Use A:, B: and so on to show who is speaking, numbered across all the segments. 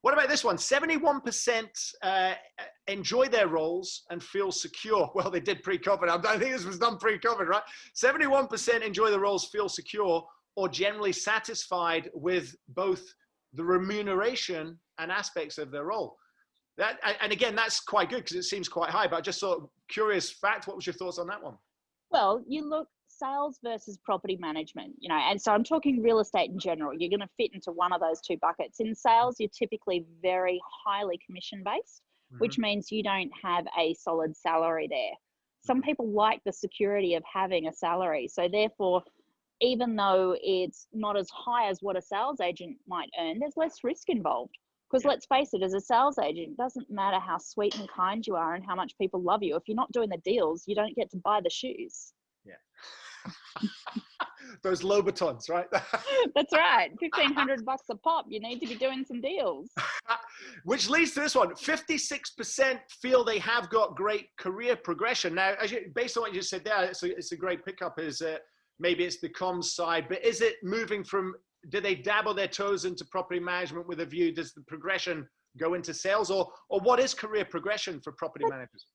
A: What about this one? 71% enjoy their roles and feel secure. Well, they did pre-COVID. I think this was done pre-COVID, right? 71% enjoy the roles, feel secure, or generally satisfied with both the remuneration and aspects of their role. And again, that's quite good because it seems quite high, but I just thought, curious fact, what was your thoughts on that one?
B: Well, you look sales versus property management, you know, and so I'm talking real estate in general. You're going to fit into one of those two buckets. In sales, you're typically very highly commission based, which means you don't have a solid salary there. Some people like the security of having a salary. So therefore, even though it's not as high as what a sales agent might earn, there's less risk involved. Because let's face it, as a sales agent, it doesn't matter how sweet and kind you are and how much people love you. If you're not doing the deals, you don't get to buy the shoes.
A: Yeah. Those Louboutins, right?
B: That's right. $1,500 a pop. You need to be doing some deals.
A: Which leads to this one. 56% feel they have got great career progression. Now, based on what you just said there, it's a great pickup. Is maybe it's the comms side, but is it moving from? Do they dabble their toes into property management with a view? Does the progression go into sales, or what is career progression for property managers?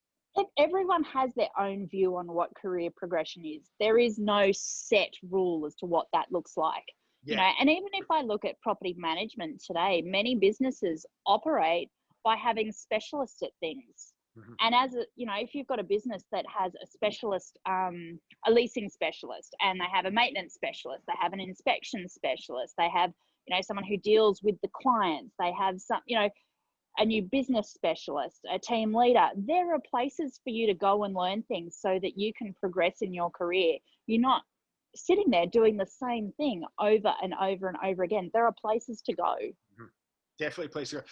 B: Everyone has their own view on what career progression is. There is no set rule as to what that looks like. You know, and even if I look at property management today, many businesses operate by having specialists at things. And as a, you know, if you've got a business that has a specialist, a leasing specialist, and they have a maintenance specialist, they have an inspection specialist, they have, you know, someone who deals with the clients, they have some, you know, a new business specialist, a team leader. There are places for you to go and learn things so that you can progress in your career. You're not sitting there doing the same thing over and over and over again. There are places to go.
A: Definitely a place to go.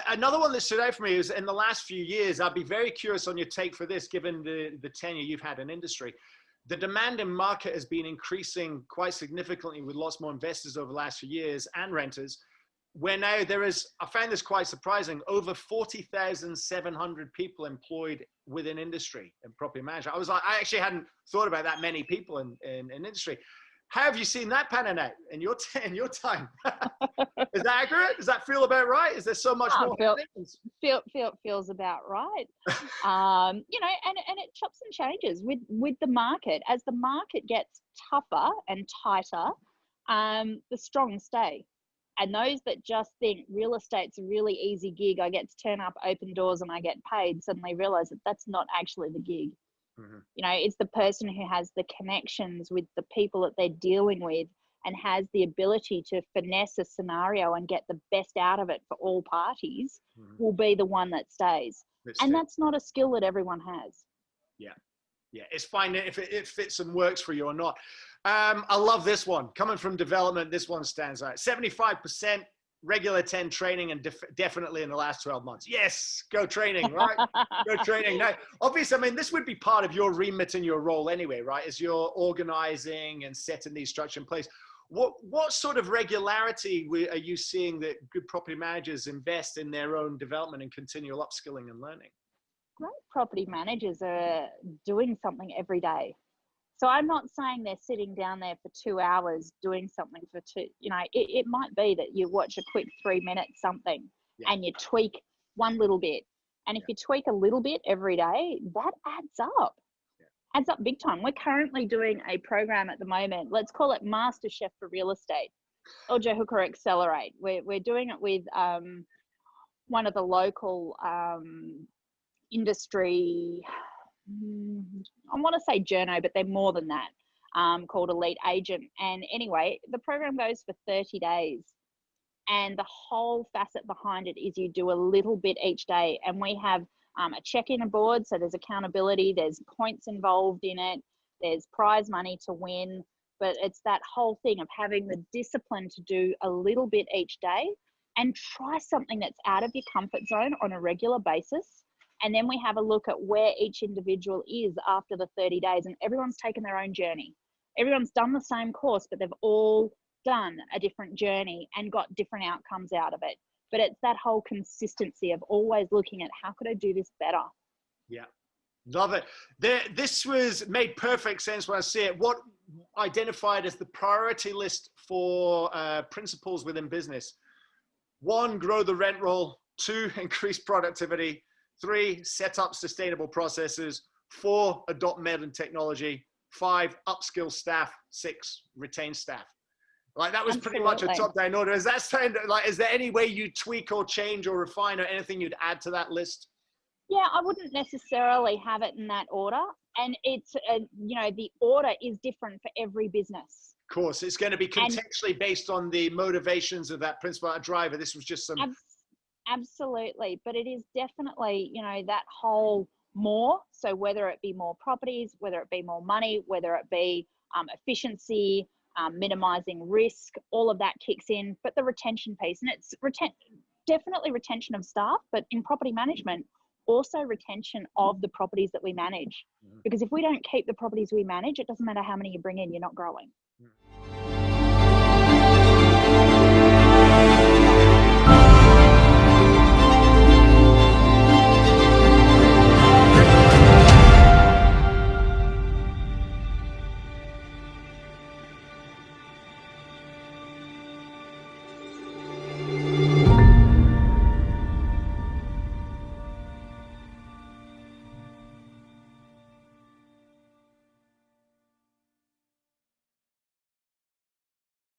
A: Another one that stood out for me is in the last few years, I'd be very curious on your take for this, given the tenure you've had in industry. The demand in market has been increasing quite significantly with lots more investors over the last few years and renters, where now there is, I found this quite surprising, over 40,700 people employed within industry and property management. I was like, I actually hadn't thought about that many people in industry. How have you seen that panning out in your time? Is that accurate? Does that feel about right? Is there so much more?
B: Feels about right. You know, and it chops and changes with the market. As the market gets tougher and tighter, the strong stay. And those that just think real estate's a really easy gig, I get to turn up, open doors, and I get paid, suddenly realize that that's not actually the gig. You know, it's the person who has the connections with the people that they're dealing with and has the ability to finesse a scenario and get the best out of it for all parties will be the one that stays. That's not a skill that everyone has.
A: Yeah, it's fine if it fits and works for you or not. I love this one. Coming from development, this one stands out. 75% regular attend training, and definitely in the last 12 months. Yes, go training, right? Go training. Now, obviously, I mean, this would be part of your remit and your role anyway, right? As you're organizing and setting these structures in place. What sort of regularity are you seeing that good property managers invest in their own development and continual upskilling and learning?
B: Great property managers are doing something every day. So I'm not saying they're sitting down there for 2 hours doing something for two, you know, it might be that you watch a quick 3-minute something and you tweak one little bit. And if you tweak a little bit every day, that adds up. Adds up big time. We're currently doing a program at the moment. Let's call it Master Chef for Real Estate, or Joe Hooker Accelerate. We're doing it with one of the local industry, I want to say journo, but they're more than that, called Elite Agent. And anyway, the program goes for 30 days. And the whole facet behind it is you do a little bit each day. And we have a check-in board, so there's accountability, there's points involved in it, there's prize money to win. But it's that whole thing of having the discipline to do a little bit each day and try something that's out of your comfort zone on a regular basis. And then we have a look at where each individual is after the 30 days. And everyone's taken their own journey. Everyone's done the same course, but they've all done a different journey and got different outcomes out of it. But it's that whole consistency of always looking at how could I do this better?
A: Yeah, love it. This was made perfect sense when I see it. What identified as the priority list for principals within business? 1, grow the rent roll. 2, increase productivity. 3, set up sustainable processes. 4, adopt modern technology. 5, upskill staff. 6, retain staff. Like that was pretty much a top-down order. Is that sound like, is there any way you tweak or change or refine or anything you'd add to that list?
B: Yeah, I wouldn't necessarily have it in that order. And it's, you know, the order is different for every business.
A: Of course, it's going to be contextually based on the motivations of that principal driver. This was just some...
B: Absolutely. But it is definitely, you know, that whole more. So whether it be more properties, whether it be more money, whether it be efficiency, minimizing risk, all of that kicks in. But the retention piece, and it's definitely retention of staff, but in property management, also retention of the properties that we manage. Because if we don't keep the properties we manage, it doesn't matter how many you bring in, you're not growing.